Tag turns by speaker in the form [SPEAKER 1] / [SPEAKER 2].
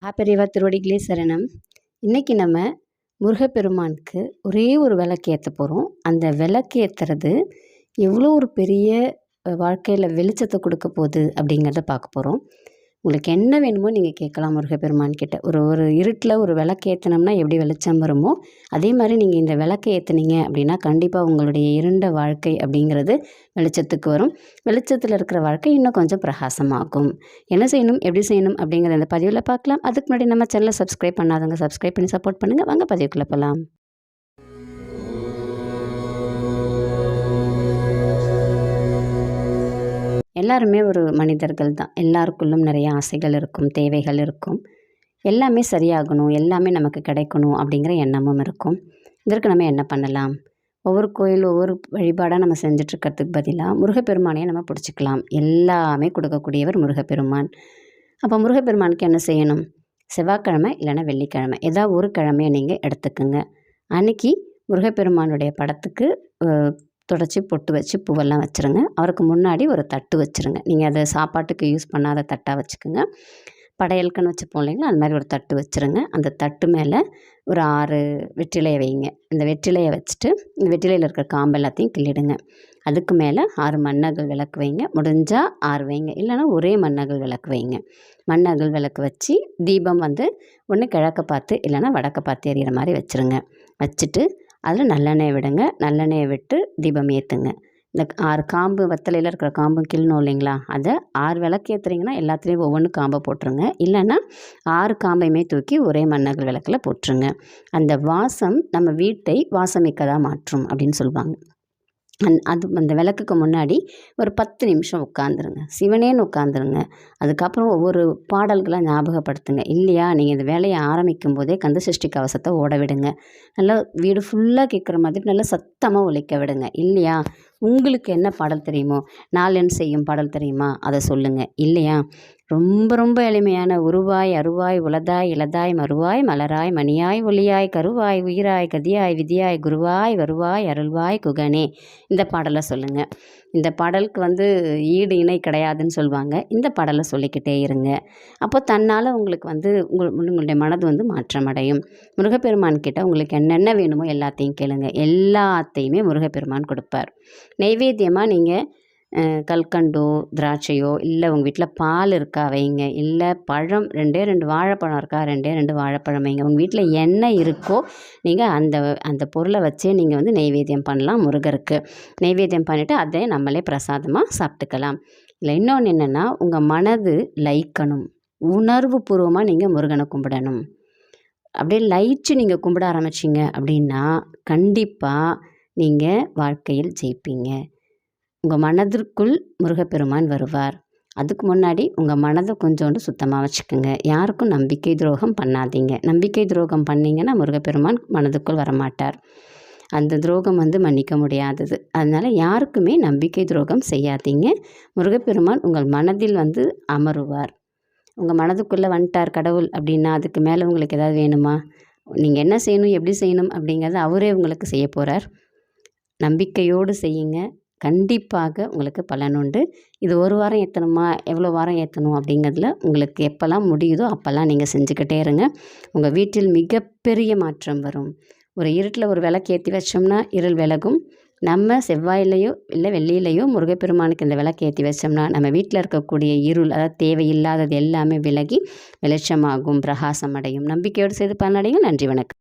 [SPEAKER 1] ஆப்பெரிவா திருவடிகளே சரணம். இன்றைக்கி நம்ம முருகப்பெருமானுக்கு ஒரே ஒரு விளக்கு ஏற்ற போகிறோம். அந்த விளக்கு ஏற்றுறது எவ்வளோ ஒரு பெரிய வாழ்க்கையில் வெளிச்சத்தை கொடுக்க போகுது அப்படிங்கிறத பார்க்க போகிறோம். உங்களுக்கு என்ன வேணுமோ நீங்கள் கேட்கலாம் முருகப்பெருமான் கிட்ட. ஒரு இருட்டில் ஒரு விளக்கு ஏற்றினோம்னா எப்படி வெளிச்சம் வருமோ அதே மாதிரி நீங்கள் இந்த விளக்கை ஏற்றுனீங்க அப்படின்னா கண்டிப்பாக உங்களுடைய இருண்ட வாழ்க்கை அப்படிங்கிறது வெளிச்சத்துக்கு வரும். வெளிச்சத்தில் இருக்கிற வாழ்க்கை இன்னும் கொஞ்சம் பிரகாசமாகும். என்ன செய்யணும், எப்படி செய்யணும் அப்படிங்கிறத இந்த பதிவில் பார்க்கலாம். அதுக்கு முன்னாடி நம்ம சேனலை சப்ஸ்கிரைப் பண்ணாதவங்க சப்ஸ்கிரைப் பண்ணி சப்போர்ட் பண்ணுங்கள். வாங்க பதிவுக்குள்ளே போகலாம். எல்லாருமே ஒரு மனிதர்கள் தான். எல்லாருக்குள்ளும் நிறைய ஆசைகள் இருக்கும், தேவைகள் இருக்கும். எல்லாமே சரியாகணும், எல்லாமே நமக்கு கிடைக்கணும் அப்படிங்கிற எண்ணமும் இருக்கும். இதற்கு நம்ம என்ன பண்ணலாம்? ஒவ்வொரு கோயில் ஒவ்வொரு வழிபாடாக நம்ம செஞ்சிட்ருக்கிறதுக்கு பதிலாக முருகப்பெருமானையே நம்ம பிடிச்சிக்கலாம். எல்லாமே கொடுக்கக்கூடியவர் முருகப்பெருமான். அப்போ முருகப்பெருமானுக்கு என்ன செய்யணும்? செவ்வாய்க்கிழமை இல்லைன்னா வெள்ளிக்கிழமை ஏதாவது ஒரு கிழமையை நீங்கள் எடுத்துக்குங்க. அன்றைக்கி முருகப்பெருமானுடைய படத்துக்கு தொடச்சி பொட்டு வச்சு பூவெல்லாம் வச்சுருங்க. அவருக்கு முன்னாடி ஒரு தட்டு வச்சுருங்க. நீங்கள் அதை சாப்பாட்டுக்கு யூஸ் பண்ணாத தட்டாக வச்சுக்கோங்க. படையலுக்குன்னு வச்சுப்போம் இல்லைங்களா, அது மாதிரி ஒரு தட்டு வச்சுருங்க. அந்த தட்டு மேலே ஒரு 6 வெற்றிலையை வைங்க. இந்த வெற்றிலையை வச்சுட்டு இந்த வெற்றிலையில் இருக்கிற காம்பு எல்லாத்தையும் கிள்ளிடுங்க. அதுக்கு மேலே 6 மண்ணகல் விளக்கு வைங்க. முடிஞ்சால் 6 வைங்க, இல்லைனா ஒரே மண்ணகல் விளக்கு வைங்க. மண்ணகல் விளக்கு வச்சு தீபம் ஒன்று கிழக்க பார்த்து இல்லைனா வடக்க பார்த்து எறிகிற மாதிரி வச்சுருங்க. வச்சுட்டு அதில் நல்லெண்ணெயை விடுங்க. நல்லெண்ணெயை விட்டு தீபம் ஏற்றுங்க. இந்த 6 காம்பு வெத்தலையில் இருக்கிற காம்பு கிள்ளணும் இல்லைங்களா, அதை 6 விளக்கு ஏற்றுறீங்கன்னா எல்லாத்துலேயும் ஒவ்வொன்று காம்பை போட்டுருங்க. இல்லைன்னா 6 காம்பையுமே தூக்கி ஒரே மண்ணகல் விளக்கில் போட்டுருங்க. அந்த வாசம் நம்ம வீட்டை வாசமிக்கதாக மாற்றும் அப்படின்னு சொல்லுவாங்க. அந்த விளக்குக்கு முன்னாடி ஒரு 10 நிமிஷம் உட்காந்துருங்க. சிவனேன்னு உட்காந்துருங்க. அதுக்கப்புறம் ஒவ்வொரு பாடல்களை ஞாபகப்படுத்துங்க. இல்லையா, நீங்கள் இந்த வேலையை ஆரம்பிக்கும் போதே கந்தசஷ்டி கவசத்தை ஓட விடுங்க. நல்லா வீடு ஃபுல்லாக கேட்குற மாதிரி நல்லா சத்தமாக ஒலிக்க விடுங்க. இல்லையா, உங்களுக்கு என்ன பாடல் தெரியுமோ, நாளென் செய்யும் பாடல் தெரியுமா, அதை சொல்லுங்கள். இல்லையா, ரொம்ப ரொம்ப எளிமையான உருவாய் அருவாய் உளதாய் இளதாய் மறுவாய் மலராய் மணியாய் ஒளியாய் கருவாய் உயிராய் கதியாய் விதியாய் குருவாய் வருவாய் அருள்வாய் குகனே, இந்த பாடலை சொல்லுங்கள். இந்த பாடலுக்கு ஈடு இணை கிடையாதுன்னு சொல்லுவாங்க. இந்த பாடலை சொல்லிக்கிட்டே இருங்க. அப்போ தன்னால் உங்களுக்கு உங்களுடைய மனது மாற்றமடையும். முருகப்பெருமான் கிட்ட உங்களுக்கு என்னென்ன வேணுமோ எல்லாத்தையும் கேளுங்க. எல்லாத்தையுமே முருகப்பெருமான் கொடுப்பார். நைவேத்தியமாக நீங்கள் கல்கண்டோ திராட்சையோ, இல்லை உங்கள் வீட்டில் பால் இருக்கா வைங்க. இல்லை பழம் 2 வாழைப்பழம் இருக்கா, 2 வாழைப்பழம் வைங்க. உங்கள் வீட்டில் என்ன இருக்கோ நீங்கள் அந்த பொருளை வச்சே நீங்கள் நெய்வேத்தியம் பண்ணலாம். முருகருக்கு நெய்வேத்தியம் பண்ணிவிட்டு அதை நம்மளே பிரசாதமாக சாப்பிட்டுக்கலாம். இல்லை இன்னொன்று என்னென்னா, உங்கள் மனது லயிக்கணும். உணர்வு பூர்வமாக நீங்கள் முருகனை கும்பிடணும். அப்படியே லயிச்சு நீங்கள் கும்பிட ஆரம்பிச்சிங்க அப்படின்னா கண்டிப்பாக நீங்கள் வாழ்க்கையில் ஜெயிப்பீங்க. உங்கள் மனதிற்குள் முருகப்பெருமான் வருவார். அதுக்கு முன்னாடி உங்கள் மனதை கொஞ்சோண்டு சுத்தமாக வச்சுக்கோங்க. யாருக்கும் நம்பிக்கை துரோகம் பண்ணாதீங்க. நம்பிக்கை துரோகம் பண்ணிங்கன்னா முருகப்பெருமான் மனதுக்குள் வரமாட்டார். அந்த துரோகம் மன்னிக்க முடியாதது. அதனால் யாருக்குமே நம்பிக்கை துரோகம் செய்யாதீங்க. முருகப்பெருமான் உங்கள் மனதில் அமருவார். உங்கள் மனதுக்குள்ளே வந்துட்டார் கடவுள் அப்படின்னா அதுக்கு மேலே உங்களுக்கு ஏதாவது வேணுமா? நீங்கள் என்ன செய்யணும், எப்படி செய்யணும் அப்படிங்கிறத அவரே உங்களுக்கு செய்ய போகிறார். நம்பிக்கையோடு செய்யுங்க. கண்டிப்பாக உங்களுக்கு பலன் உண்டு. இது 1 வாரம் ஏற்றணுமா, எவ்வளோ வாரம் ஏற்றணும் அப்படிங்கிறதுல உங்களுக்கு எப்போல்லாம் முடியுதோ அப்போல்லாம் நீங்கள் செஞ்சுக்கிட்டே இருங்க. உங்கள் வீட்டில் மிகப்பெரிய மாற்றம் வரும். ஒரு இருட்டில் ஒரு விளக்கு ஏற்றி வச்சோம்னா இருள் விலகும். நம்ம செவ்வாயிலையோ இல்லை வெள்ளியிலையோ முருகப்பெருமானுக்கு இந்த விளக்கு ஏற்றி வச்சோம்னா நம்ம வீட்டில் இருக்கக்கூடிய இருள், அதாவது தேவையில்லாதது எல்லாமே விலகி வெளிச்சமாகும், பிரகாசம் அடையும். நம்பிக்கையோடு செய்து பலனடையும். நன்றி, வணக்கம்.